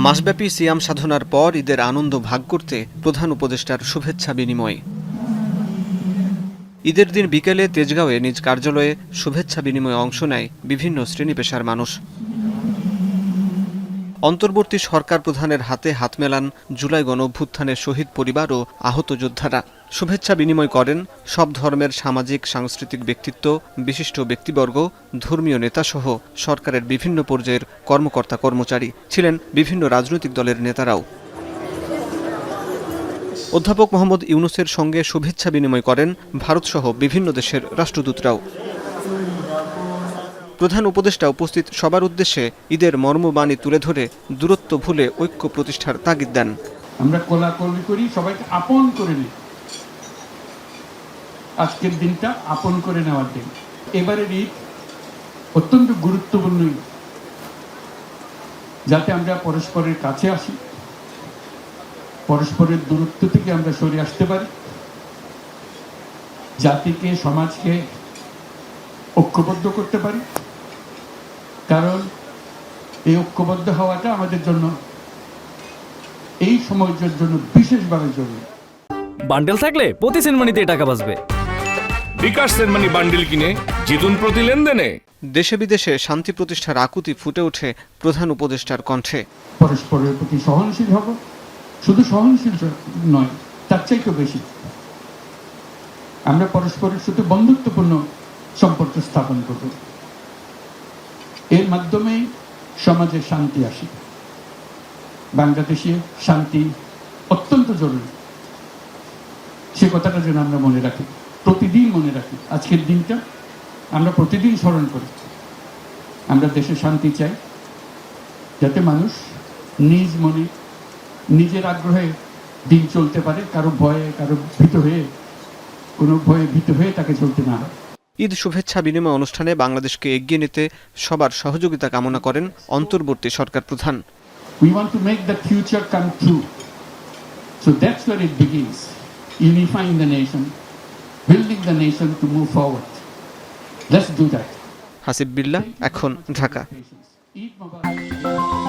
মাসব্যাপী সিয়াম সাধনার পর ঈদের আনন্দ ভাগ করতে প্রধান উপদেষ্টার শুভেচ্ছা বিনিময়। ঈদের দিন বিকেলে তেজগাঁওয়ে নিজ কার্যালয়ে শুভেচ্ছা বিনিময়ে অংশ নেয় বিভিন্ন শ্রেণী পেশার মানুষ। অন্তর্বর্তী সরকার প্রধানের হাতে হাত মেলান জুলাই গণঅভ্যুত্থানের শহীদ পরিবার ও আহত যোদ্ধারা। শুভেচ্ছা বিনিময় করেন সব ধর্মের সামাজিক সাংস্কৃতিক ব্যক্তিত্ব, বিশিষ্ট ব্যক্তিবর্গ, ধর্মীয় নেতাসহ সরকারের বিভিন্ন পর্যায়ের কর্মকর্তা কর্মচারী, ছিলেন বিভিন্ন রাজনৈতিক দলের নেতারাও। অধ্যাপক মোহাম্মদ ইউনূসের সঙ্গে শুভেচ্ছা বিনিময় করেন ভারতসহ বিভিন্ন দেশের রাষ্ট্রদূতরাও। প্রধান উপদেষ্টা উপস্থিত সবার উদ্দেশ্যে ঈদের মর্মবাণী তুলে ধরে দূরত্ব ভুলে ঐক্য প্রতিষ্ঠার তাগিদ দেন। আমরা কোলাকুলি করি, সবাইকে আপন করে নিই। আজকের দিনটা আপন করে নেওয়ার দিন। এবারের ঈদ অত্যন্ত গুরুত্বপূর্ণ, যাতে আমরা পরস্পরের কাছে আসি, পরস্পরের দূরত্ব থেকে আমরা সরে আসতে পারি, জাতিকে সমাজকে ঐক্যবদ্ধ করতে পারি। কারণ এই ঐক্যবদ্ধ হওয়াটা আমাদের জন্য এই সময়ের জন্য বিশেষভাবে জরুরি। বান্ডেল থাকলে প্রতি সেনমানিতে টাকা বাঁচবে। বিকাশ সেনমানি বান্ডেল কিনে জিতুন প্রতি লেনদেনে। দেশে বিদেশে শান্তি প্রতিষ্ঠার আকুতি ফুটে ওঠে প্রধান উপদেষ্টার কণ্ঠে। পরস্পরের প্রতি সহনশীল হব, শুধু সহনশীল নয়, তার চাইতে বেশি আমরা পরস্পরের সাথে বন্ধুত্বপূর্ণ সম্পর্ক স্থাপন করব। এর মাধ্যমেই সমাজে শান্তি আসে। বাংলাদেশে শান্তি অত্যন্ত জরুরি, সে কথাটা যেন আমরা মনে রাখি, প্রতিদিন মনে রাখি। আজকের দিনটা আমরা প্রতিদিন স্মরণ করি। আমরা দেশে শান্তি চাই, যাতে মানুষ নিজ মনে নিজের আগ্রহে দিন চলতে পারে, কারো ভয়ে কোনো ভয়ে ভীত হয়ে তাকে চলতে না হয়। ঈদ শুভেচ্ছা বিনিময় অনুষ্ঠানে বাংলাদেশকে এগিয়ে নিতে সবার সহযোগিতা কামনা করেন অন্তর্বর্তী সরকার প্রধান। We want to make the future come true. So that's where it begins. Unifying the nation, building the nation to move forward. Let's do that. Hasib বিল্লাহ, এখন, ঢাকা। Eid Mubarak.